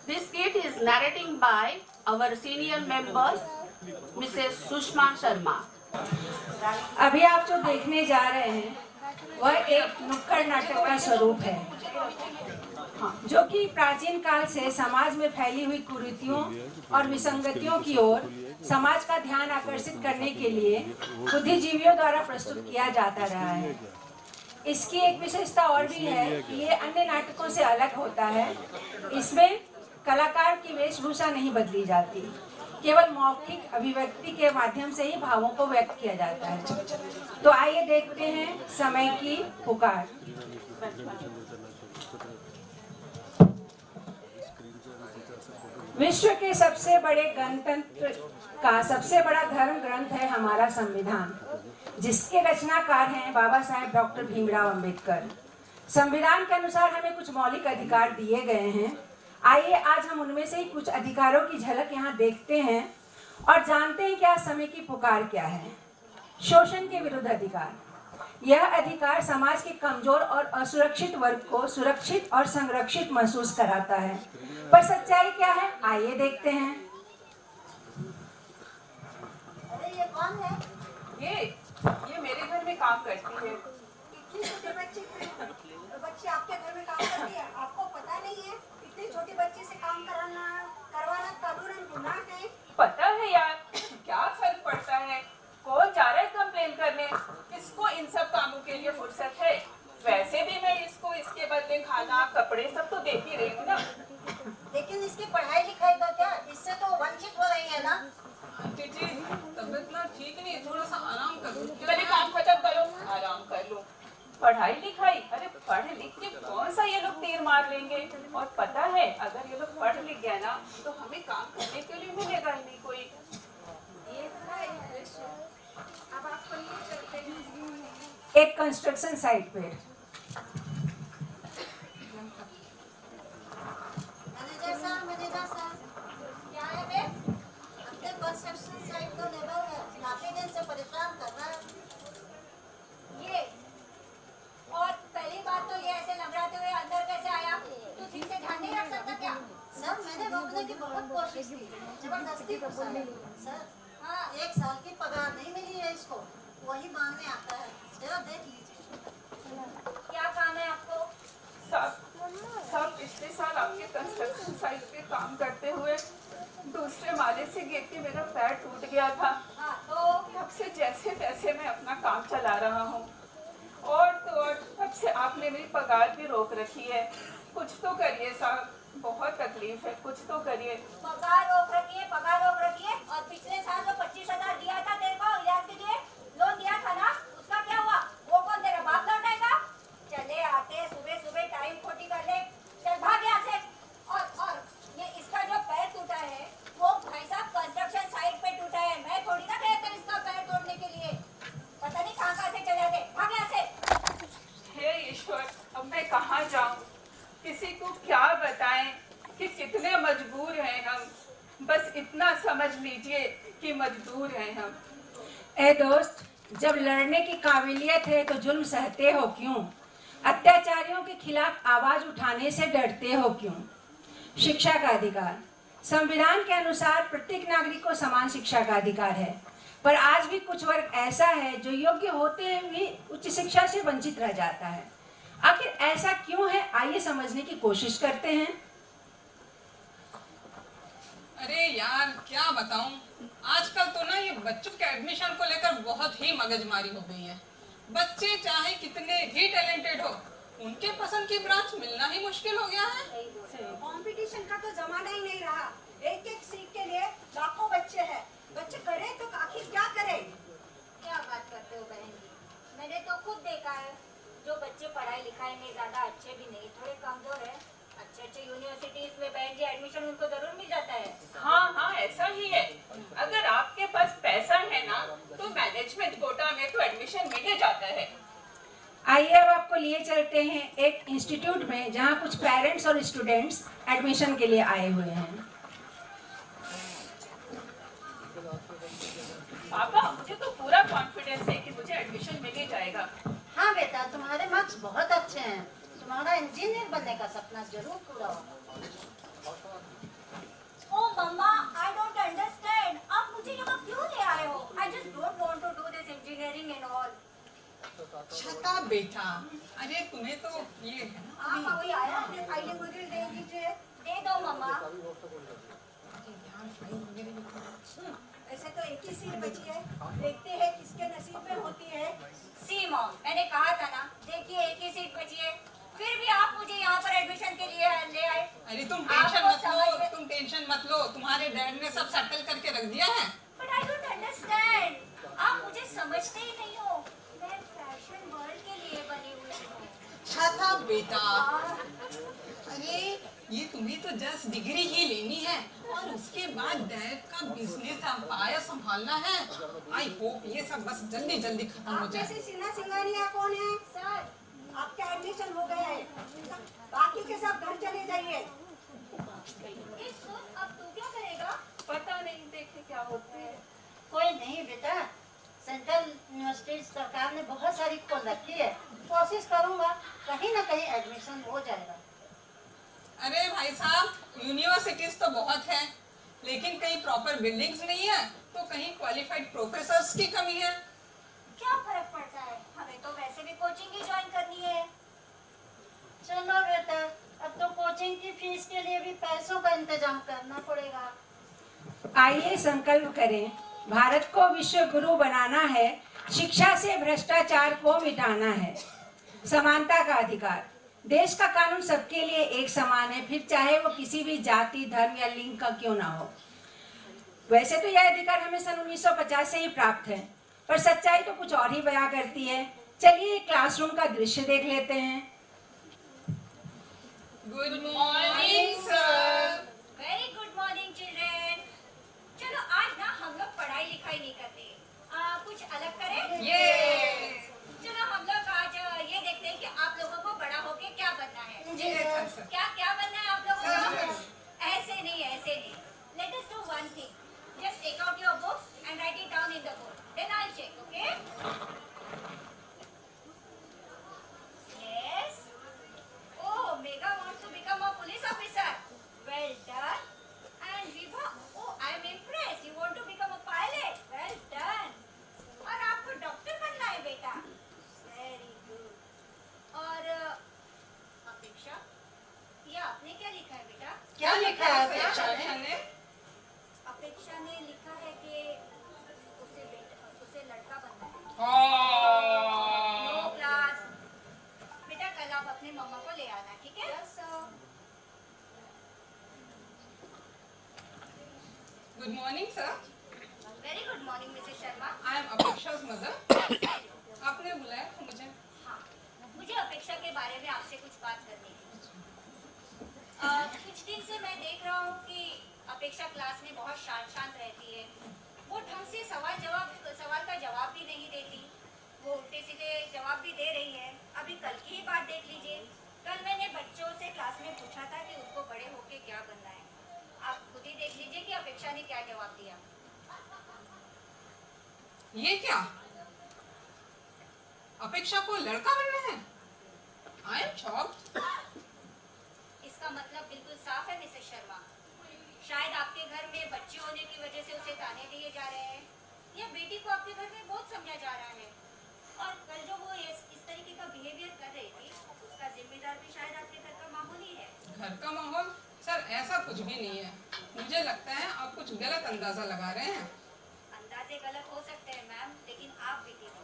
This skit is narrating by our senior members, Mrs. Sushma Sharma. अभी आप जो देखने जा रहे हैं वह एक नुक्कड़ नाटक का स्वरूप है, जो कि प्राचीन काल से समाज में फैली हुई कुरीतियों और विसंगतियों की ओर समाज का ध्यान आकर्षित करने के लिए बुद्धिजीवियों द्वारा प्रस्तुत किया जाता रहा है। इसकी एक विशेषता और भी है कि ये अन्य नाटकों से अलग होता है। इसमें कलाकार की वेशभूषा नहीं बदली जाती, केवल मौखिक अभिव्यक्ति के माध्यम से ही भावों को व्यक्त किया जाता है। तो आइए देखते हैं समय की पुकार। विश्व के सबसे बड़े गणतंत्र का सबसे बड़ा धर्म ग्रंथ है हमारा संविधान, जिसके रचनाकार हैं बाबा साहेब डॉक्टर भीमराव अंबेडकर। संविधान के अनुसार हमें कुछ मौलिक अधिकार दिए गए हैं। आइए आज हम उनमें से ही कुछ अधिकारों की झलक यहाँ देखते हैं और जानते हैं क्या समय की पुकार क्या है। शोषण के विरुद्ध अधिकार। यह अधिकार समाज के कमजोर और असुरक्षित वर्ग को सुरक्षित और संरक्षित महसूस कराता है। पर सच्चाई क्या है, आइए देखते हैं। अरे ये कौन है? ये मेरे घर में काम करती है। इतनी छोटी बच्ची बच्ची आपके घर में काम करती है, आपको पता नहीं है? इतनी छोटी बच्ची से काम करवाना कानूनन गुनाह है। पता है यार, क्या फर्क पड़ता है? कौन जा रहा है कंप्लेन करने? किसको इन सब कामों के लिए फुर्सत है? वैसे भी मैं इसको इसके बदले खाना कपड़े सब तो देती ही रही हूँ ना। लेकिन इसकी पढ़ाई लिखाई का क्या? इससे तो वंचित हो रही है ना। आंटी जी, तबीयत ना ठीक नहीं, थोड़ा सा आराम करो। पहले काम खत्म करो, आराम कर लो। पढ़ाई लिखाई, अरे पढ़ लिख के कौन सा ये लोग तीर मार लेंगे? और पता है, अगर ये लोग पढ़ लिख गया ना तो हमें काम करने के लिए मिलेगा ही नहीं कोई। अब आपको ये चलते हैं एक कंस्ट्रक्शन साइट पे मैनेजर साहब क्या है बे? अपने कंस्ट्रक्शन साइट को लेबर है, काफी दिन से परेशान कर रहा है। ये और पहली बात तो ये ऐसे लंगड़ाते हुए अंदर कैसे आया? तू ठीक से ध्यान नहीं रख सकता क्या? सर मैंने रोकने की बहुत कोशिश की, जबरदस्ती घुसाया। सर हाँ, 1 साल की पगार नहीं मिली है इसको, वही मांगने आता है। जरा देख लीजिए। क्या काम है आपको? साहब पिछले साल आपके कंस्ट्रक्शन साइट पे काम करते हुए दूसरे माले से गिर के मेरा पैर टूट गया था। हाँ तो तब से जैसे तैसे मैं अपना काम चला रहा हूँ, और तो और तब से आपने मेरी पगार भी रोक रखी है। कुछ तो करिए साहब, बहुत तकलीफ है, कुछ तो करिए। पगार रोक रखिए, पगार रोक रखिए। और पिछले साल जो 25,000 दिया था तेरे को इलाज के लिए, लोन दिया था ना, उसका क्या हुआ? वो कौन तेरा बाप लौटाएगा? चले आते सुबह सुबह टाइम खोटी कर ले, चल भाग यहाँ से। और ये इसका जो पैर टूटा है वो भाई साहब कंस्ट्रक्शन साइट पे टूटा है, मैं थोड़ी ना गया था इसका पैर तोड़ने के लिए। पता नहीं कहाँ से चले आते, भाग यहाँ से। हे ईश्वर, अब मैं कहाँ जाऊँ? किसी को क्या बताएं कि कितने मजबूर हैं हम। बस इतना समझ लीजिए कि मजबूर हैं हम। ए दोस्त, जब लड़ने की काबिलियत है तो जुल्म सहते हो क्यों? अत्याचारियों के खिलाफ आवाज उठाने से डरते हो क्यों? शिक्षा का अधिकार। संविधान के अनुसार प्रत्येक नागरिक को समान शिक्षा का अधिकार है, पर आज भी कुछ वर्ग ऐसा है जो योग्य होते हुए उच्च शिक्षा से वंचित रह जाता है। आखिर ऐसा क्यों है, आइए समझने की कोशिश करते हैं। अरे यार क्या बताऊं, आजकल तो ना ये बच्चों के एडमिशन को लेकर बहुत ही मगजमारी हो गई है। बच्चे चाहे कितने भी टैलेंटेड हो, उनके पसंद की ब्रांच मिलना ही मुश्किल हो गया है। कंपटीशन का तो जमाना ही नहीं रहा। एक एक सीट के लिए लाखों बच्चे हैं। बच्चे करे तो आखिर क्या करें? क्या बात करते हो बहन जी, मैंने तो खुद देखा है जो बच्चे पढ़ाई लिखाई में ज्यादा अच्छे भी नहीं, थोड़े कमजोर है, अच्छे यूनिवर्सिटीज में बहन जी एडमिशन उनको जरूर मिल जाता है। हाँ ऐसा ही है। अगर आपके पास पैसा है ना तो मैनेजमेंट कोटा में तो एडमिशन मिल ही जाता है। आइए अब आपको लिए चलते हैं एक इंस्टीट्यूट में जहां कुछ पेरेंट्स और स्टूडेंट्स एडमिशन के लिए आए हुए हैं। पापा, मुझे तो पूरा कॉन्फिडेंस है कि मुझे एडमिशन मिल ही जाएगा। हाँ बेटा, तुम्हारे मार्क्स बहुत अच्छे हैं, तुम्हारा इंजीनियर बनने का सपना जरूर पूरा होगा। छता बेटा, अरे तुम्हें तो ये है ना आप कोई आया अपने फाइलें वगैरह दे दीजिए। दे दो मम्मा। ऐसे तो एक ही सीट बची है, देखते हैं किसके नसीब में होती है। सी मॉम, मैंने कहा था ना, देखिए एक ही सीट बची है, फिर भी आप मुझे यहाँ पर एडमिशन के लिए ले आए। अरे तुम टेंशन मत लो, तुम्हारे डैड ने सब सेटल करके रख दिया है। But I don't understand. आप मुझे समझते ही नहीं हो, मैं फैशन वर्ल्ड के लिए बनी हुई हूँ। छता बेटा, अरे ये तुम्हें तो जस्ट डिग्री ही लेनी है और उसके बाद डैड का बिजनेस एम्पायर संभालना है। आई होप ये सब बस जल्दी जल्दी खत्म हो आप जाए। जैसे सिन्हा सिंगानिया कौन है? सर, आपका एडमिशन हो गया है, बाकी के सब घर चले जाइए। अब तू क्या करेगा? पता नहीं, देखे क्या होते हैं। कोई नहीं बेटा, सेंट्रल यूनिवर्सिटी सरकार ने बहुत सारी खोल रखी है, कोशिश करूंगा कहीं ना कहीं एडमिशन हो जाएगा। अरे भाई साहब, यूनिवर्सिटीज तो बहुत है, लेकिन कहीं प्रॉपर बिल्डिंग्स नहीं है, तो कहीं क्वालिफाइड प्रोफेसर्स की कमी है। क्या फर्क पड़ता है, हमें तो वैसे भी कोचिंग ही ज्वाइन करनी है। चलो बेटा, अब तो कोचिंग की फीस के लिए भी पैसों का इंतजाम करना पड़ेगा। आइए संकल्प करें, भारत को विश्व गुरु बनाना है, शिक्षा से भ्रष्टाचार को मिटाना है, समानता का अधिकार, देश का कानून सबके लिए एक समान है, फिर चाहे वो किसी भी जाति, धर्म या लिंग का क्यों ना हो। वैसे तो यह अधिकार हमें सन 1950 से ही प्राप्त है, पर सच्चाई तो कुछ और ही बयां करती है। चलिए क्लासरूम का दृश्य देख लेते हैं। Good morning sir. Very good morning children. चलो आज ना हम लोग पढ़ाई लिखाई नहीं करते, कुछ अलग करें। ये चलो हम लोग आज ये देखते हैं कि आप लोगों को बड़ा होके क्या बनना है। जी सर। क्या क्या बनना है आप लोगों को? ऐसे नहीं, ऐसे नहीं। Let us do one thing. Just take out your books and write it down in the board. Then I'll check, okay? Yes. Oh, Megha wants to become a police officer. Well done. And Vibha, oh, I'm impressed. You want to become a pilot. Well done. और आपको doctor बनना है बेटा। Very good. और अपेक्षा, ये आपने क्या लिखा है बेटा? क्या लिखा है अपेक्षा ने? अपेक्षा ने लिखा है कि उसे लड़का बनना है। हाँ। No class. बेटा कल आप अपने मम्मा को ले आना, ठीक है? Yes sir. Good morning sir. Very good morning Mrs Sharma. I am अपेक्षा's मदर। आपने बुलाया था मुझे? हाँ, मुझे अपेक्षा के बारे में आपसे कुछ बात करनी है। कुछ दिन से मैं देख रहा हूँ कि अपेक्षा क्लास में बहुत शांत रहती है। वो ढंग से सवाल का जवाब भी नहीं देती, वो उल्टे सीधे जवाब भी दे रही है। अभी कल की ही बात देख लीजिए, कल मैंने बच्चों से क्लास में पूछा था कि उनको बड़े होके क्या बनना है। आप खुद ही देख लीजिए कि अपेक्षा ने क्या जवाब दिया। ये क्या? अपेक्षा को लड़का बनना है? I am shocked. इसका मतलब बिल्कुल साफ है मिसेस शर्मा। शायद आपके घर में बच्चे होने की वजह से उसे ताने दिए जा रहे हैं, या बेटी को आपके घर में बहुत समझा जा रहा है। और कल जो वो इस तरीके का बिहेवियर कर रही थी, उसका जिम्मेदार भी शायद आपके घर का माहौल ही है। घर का माहौल? सर ऐसा कुछ भी नहीं है, मुझे लगता है आप कुछ गलत अंदाजा लगा रहे हैं। अंदाजे गलत हो सकते हैं मैम, लेकिन आप बेटी हो।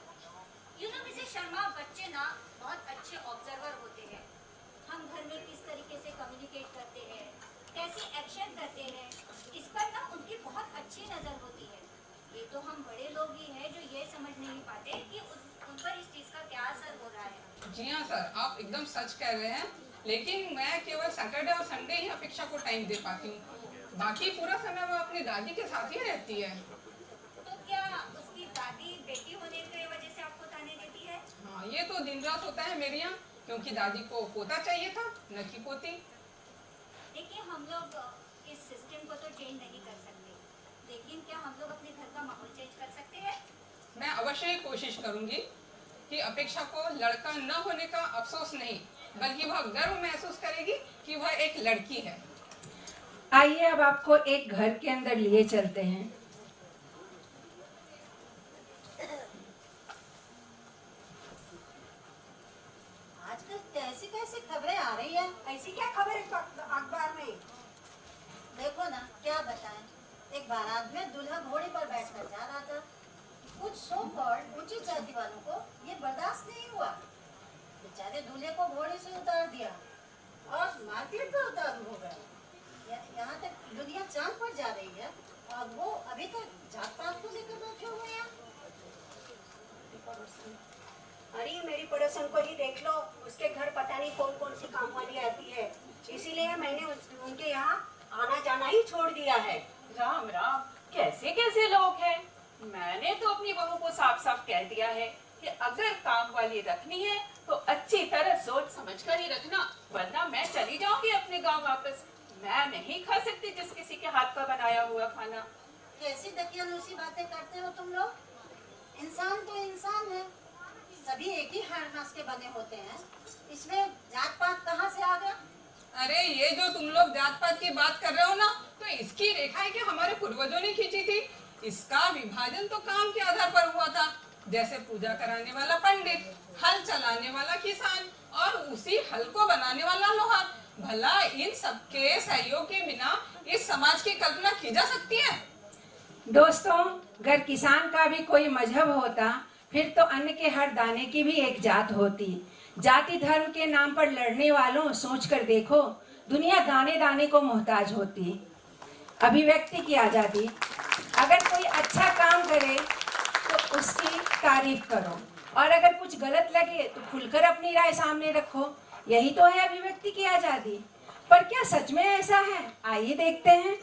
यू नो मिसेस शर्मा, बच्चे ना बहुत अच्छे ऑब्जर्वर होते हैं। हम घर में किस तरीके से कम्युनिकेट करते हैं, कैसे एक्शन करते हैं, इस पर ना उनकी बहुत अच्छी नजर होती है। ये तो हम बड़े लोग ही हैं जो ये समझ नहीं पाते कि उन पर इस चीज का क्या असर हो रहा है। जी हाँ सर, आप एकदम सच कह रहे हैं, लेकिन मैं केवल सैटरडे और संडे ही अपेक्षा को टाइम दे पाती हूँ। बाकी पूरा समय वो अपनी दादी के साथ ही रहती है। तो क्या उसकी दादी बेटी होने की वजह से आपको ताने देती है? हाँ, ये तो दिन रात होता है मेरे यहाँ, क्योंकि दादी को पोता चाहिए था, न कि पोती। देखिए, हम लोग इस सिस्टम को तो चेंज नहीं कर सकते, लेकिन क्या हम लोग अपने घर का माहौल चेंज कर सकते हैं? मैं अवश्य ही कोशिश करूंगी कि अपेक्षा को लड़का न होने का अफसोस नहीं, बल्कि वह गर्व महसूस करेगी कि वह एक लड़की है। आइए अब आपको एक घर के अंदर लिए चलते हैं। बारात में दूल्हा घोड़े पर बैठकर जा रहा था। कुछ सो कॉल्ड ऊंची जाति वालों को ये बर्दाश्त नहीं हुआ। बेचारे दूल्हे को घोड़े से उतार दिया और मार्केट में उतारू हो गए। यहाँ तक दुनिया चांद पर जा रही है और वो अभी तक जात पात को लेकर बैठे हुए हैं। अरे मेरी पड़ोसन को ही देख लो, उसके घर पता नहीं कौन कौन सी काम वाली आती है, इसीलिए मैंने उनके यहाँ आना जाना ही छोड़ दिया है। राम राम, कैसे कैसे लोग हैं। मैंने तो अपनी बहू को साफ साफ कह दिया है कि अगर काम वाली रखनी है तो अच्छी तरह सोच समझ कर ही रखना, वरना मैं चली जाऊंगी अपने गांव वापस। मैं नहीं खा सकती जिस किसी के हाथ का बनाया हुआ खाना। कैसी दकियानूसी बातें करते हो तुम लोग। इंसान तो इंसान है, सभी एक ही हाड़ मांस के बने होते हैं, इसमें जात पात कहाँ से आ गया। अरे ये जो तुम लोग जात पात की बात कर रहे हो ना, तो इसकी रेखाएं कि हमारे पूर्वजों ने खींची थी। इसका विभाजन तो काम के आधार पर हुआ था, जैसे पूजा कराने वाला पंडित, हल चलाने वाला किसान और उसी हल को बनाने वाला लोहार। भला इन सबके सहयोग के बिना इस समाज की कल्पना की जा सकती है? दोस्तों, अगर किसान का भी कोई मजहब होता फिर तो अन्न के हर दाने की भी एक जात होती। जाति धर्म के नाम पर लड़ने वालों, सोच कर देखो, दुनिया दाने दाने को मोहताज होती। अभिव्यक्ति की आज़ादी, अगर कोई अच्छा काम करे तो उसकी तारीफ करो और अगर कुछ गलत लगे तो खुलकर अपनी राय सामने रखो। यही तो है अभिव्यक्ति की आज़ादी। पर क्या सच में ऐसा है? आइए देखते हैं।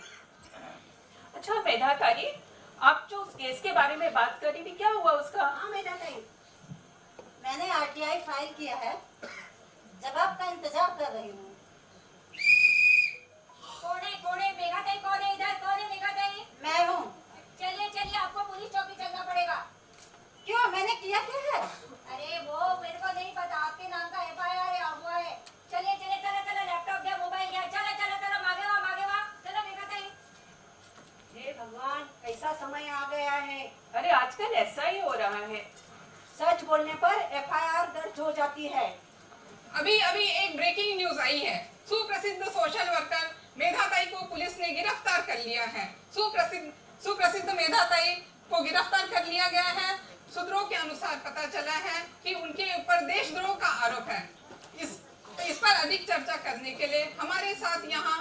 अच्छा मेधा तारी, आप जो उस केस के बारे में बात कर रही थी, क्या हुआ उसका? हाँ मेरा नहीं, मैंने आरटीआई फाइल किया है, जवाब का इंतजार कर रही हूँ। कौन है मेघाताई? कौन है इधर? कौन है मेघाताई? मैं हूँ। चलिए चलिए, आपको पुलिस चौकी चलना पड़ेगा। क्यों, मैंने किया क्या है? अरे वो मेरे को नहीं पता, आपके नाम का FIR है, हुआ है। चलिए चलिए, चलो चलो, लैपटॉप दिया, मोबाइल दिया, चलो चलो चलो, मागे वाह, चलो मेघाताई। हे भगवान, कैसा समय आ गया है। अरे आजकल ऐसा ही हो रहा है। सच बोलने पर FIR दर्ज हो जाती है। अभी अभी एक ब्रेकिंग न्यूज आई है। सुप्रसिद्ध सोशल वर्कर मेधाताई को पुलिस ने गिरफ्तार कर लिया है। सुप्रसिद्ध मेधाताई को गिरफ्तार कर लिया गया है। सूत्रों के अनुसार पता चला है कि उनके ऊपर देशद्रोह का आरोप है। इस पर अधिक चर्चा करने के लिए हमारे साथ यहाँ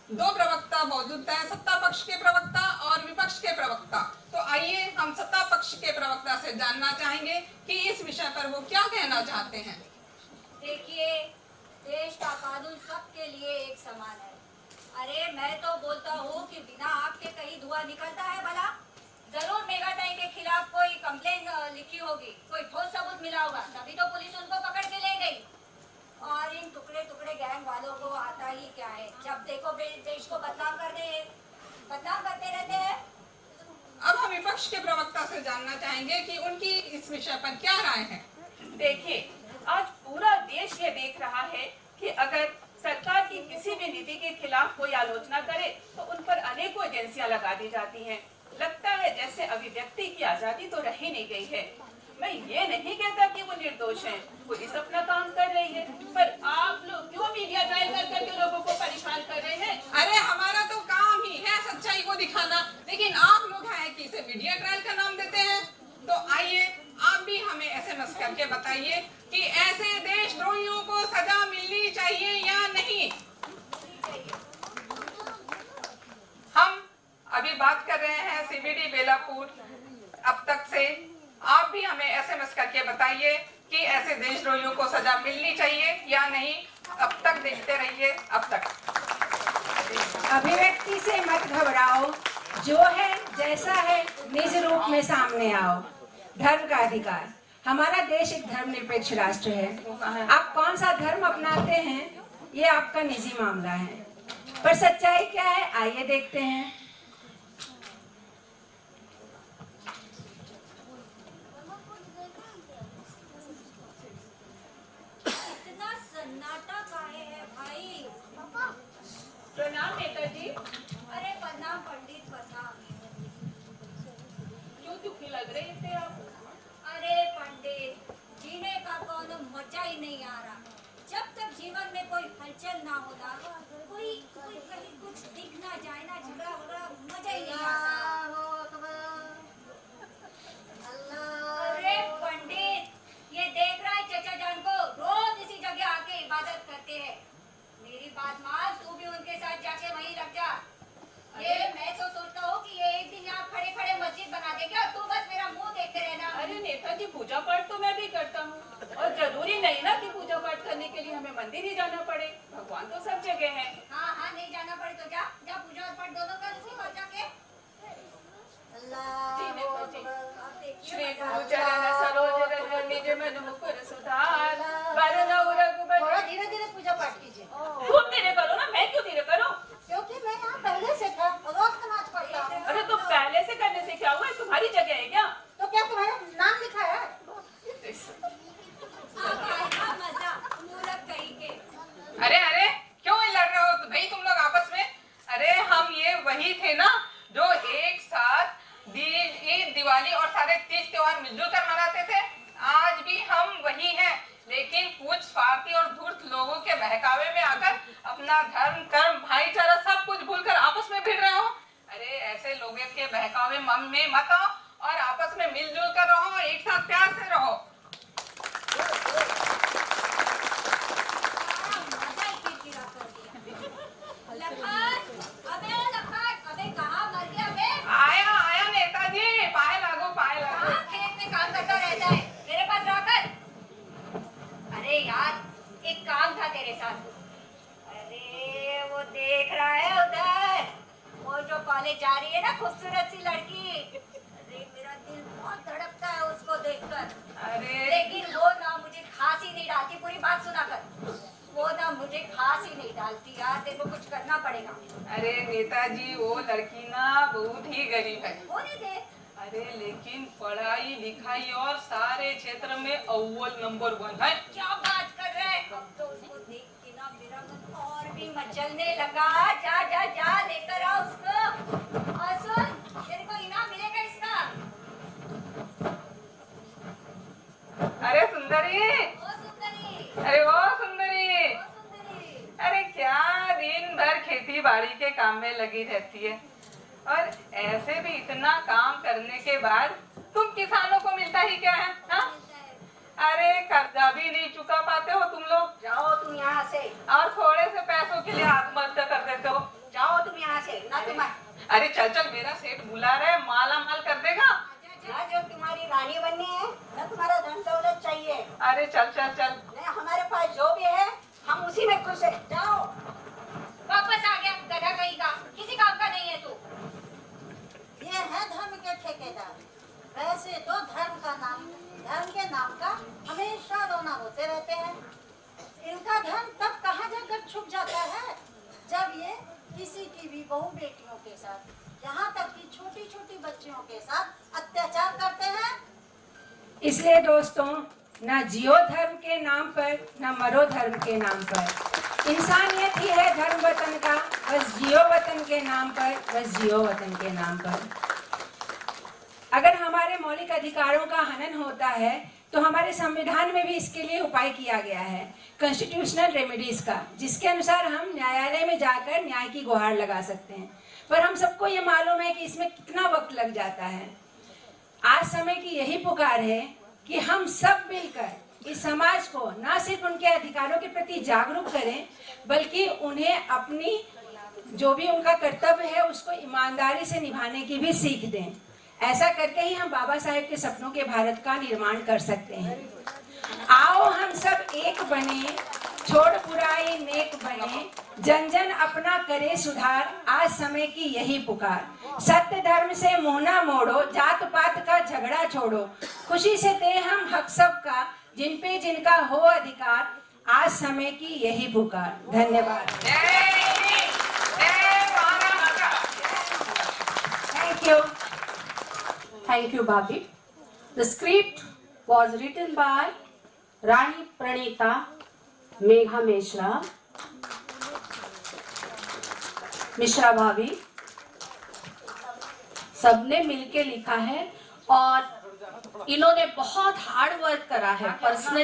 दो प्रवक्ता मौजूद हैं, सत्ता पक्ष के प्रवक्ता और विपक्ष के प्रवक्ता। तो आइए हम सत्ता पक्ष के प्रवक्ता से जानना चाहेंगे कि इस विषय पर वो क्या कहना चाहते हैं। देखिए, देश का कानून सबके लिए एक समान है। अरे मैं तो बोलता हूँ कि बिना आग के कहीं धुआं निकलता है भला? जरूर मेघाताई के खिलाफ कोई कंप्लेन लिखी होगी, कोई ठोस सबूत मिला होगा, तभी तो पुलिस उनको पकड़ के ले गई। और इन टुकड़े टुकड़े गैंग वालों को आता ही क्या है, जब देखो देश को बदनाम करते रहते हैं। अब हम विपक्ष के प्रवक्ता से जानना चाहेंगे कि उनकी इस विषय पर क्या राय है। देखिए, आज पूरा देश ये देख रहा है कि अगर सरकार की किसी भी नीति के खिलाफ कोई आलोचना करे तो उन पर अनेकों एजेंसियां लगा दी जाती हैं। लगता है जैसे अभिव्यक्ति की आजादी तो रही नहीं गई है। मैं ये नहीं कहता कि वो निर्दोष हैं, पुलिस अपना काम कर रही है, पर आप लोग क्यों मीडिया ट्रायल कर करके लोगों को परेशान कर रहे हैं? अरे हमारा तो काम ही है सच्चाई को दिखाना, लेकिन आप लोग हैं कि इसे मीडिया ट्रायल का नाम देते हैं। तो आइए आप भी हमें SMS करके बताइए कि ऐसे देशद्रोहियों को सजा मिलनी चाहिए या नहीं। हम अभी बात कर रहे हैं CBD बेलापुर। अब तक से आप भी हमें SMS करके बताइए कि ऐसे देशद्रोहियों को सजा मिलनी चाहिए या नहीं। अब तक देखते रहिए अब तक। अभिव्यक्ति से मत घबराओ, जो है जैसा है निज रूप में सामने आओ। धर्म का अधिकार, हमारा देश एक धर्मनिरपेक्ष राष्ट्र है। आप कौन सा धर्म अपनाते हैं ये आपका निजी मामला है, पर सच्चाई क्या है आइए देखते हैं। इतना सन्नाटा काहे है भाई? प्रणाम नेताजी। अरे प्रणाम पंडित, प्रणाम। क्यों दुखी लग रहे थे आप? अरे पंडित, जीने का कोनो मजा ही नहीं आ रहा। जब तक जीवन में कोई हलचल ना हो ना, कोई कहीं कुछ दिख ना जाए ना, झगड़ा वगड़ा, मजा ही नहीं आता। के बहकावे में मत आओ और आपस में मिलजुल कर रहो, एक साथ प्यार से रहो। मजा ही किरकिरा कर दिया। लखन, अबे कहाँ मर गया बे? आया नेताजी, पाए लागो। कहाँ खेत में काम करता रहता है, मेरे पास आकर। अरे यार, एक काम था तेरे साथ। अरे वो देख रहा है उधर, वो जो कॉलेज जा रही है ना, खूबसूरत सी लड़की। अरे मेरा दिल बहुत धड़कता है उसको देखकर। अरे लेकिन वो ना मुझे खांसी नहीं डालती, पूरी बात सुना कर। वो ना मुझे खांसी नहीं डालती यार, तेरे को कुछ करना पड़ेगा। अरे नेताजी, वो लड़की ना बहुत ही गरीब है। होने दे। अरे लेकिन पढ़ाई लिखाई और सारे क्षेत्र में अव्वल नंबर 1 है। क्या बात कर रहे हैं? अब तो उसको देख के ना मेरा मन और भी मचलने लगा। जा लेकर आ उसको। और सुन, तेरे को इनाम मिलेगा इसका। अरे सुंदरी, ओ सुंदरी, अरे वो सुंदरी, ओ सुंदरी। अरे क्या दिन भर खेती बाड़ी के काम में लगी रहती है, और ऐसे भी इतना काम करने के बाद तुम किसानों को मिलता ही क्या है, हा? अरे कर्जा भी नहीं चुका पाते हो तुम लोग, जाओ तुम यहाँ से, और थोड़े से पैसों के लिए आत्महत्या कर देते हो। जाओ तुम यहाँ से, ना तुम अरे चल, मेरा सेठ बुला रहे, माला माल कर देगा। ना जो तुम्हारी रानी बननी है, ना तुम्हारा धन दौलत चाहिए। अरे चल। नहीं, हमारे पास जो भी है हम उसी में खुश है। जाओ। वापस आ गया गधा कहीं का, किसी काम का नहीं है तू। ये है धर्म के ठेकेदार। वैसे तो धर्म के नाम का हमेशा रोना होते रहते हैं। इनका धन तब कहाँ जाकर छुप जाता है जब ये किसी की भी बहू बेटियों के साथ, यहाँ तक कि छोटी छोटी बच्चियों के साथ अत्याचार करते हैं। इसलिए दोस्तों, ना जियो धर्म के नाम पर, ना मरो धर्म के नाम पर। इंसानियत ही है धर्म वतन का, बस जियो वतन के नाम पर, बस जियो वतन के नाम पर। अगर हमारे मौलिक अधिकारों का हनन होता है तो हमारे संविधान में भी इसके लिए उपाय किया गया है, कॉन्स्टिट्यूशनल रेमेडीज का, जिसके अनुसार हम न्यायालय में जाकर न्याय की गुहार लगा सकते हैं। पर हम सबको ये मालूम है कि इसमें कितना वक्त लग जाता है। आज समय की यही पुकार है कि हम सब मिलकर इस समाज को न सिर्फ उनके अधिकारों के प्रति जागरूक करें, बल्कि उन्हें अपनी जो भी उनका कर्तव्य है उसको ईमानदारी से निभाने की भी सीख दें। ऐसा करके ही हम बाबा साहेब के सपनों के भारत का निर्माण कर सकते हैं। आओ हम सब एक बने, छोड़ बुराई नेक बने, जन जन अपना करे सुधार, आज समय की यही पुकार। सत्य धर्म से मुंह ना मोड़ो, जात पात का झगड़ा छोड़ो, खुशी से दे हम हक सबका, जिन पे जिनका हो अधिकार, आज समय की यही पुकार। धन्यवाद। Thank you, Bhabhi. The script was written by Rani Pranita Megha Mishra भाभी, सबने मिलके लिखा है और इन्होंने बहुत हार्ड वर्क करा है पर्सनली।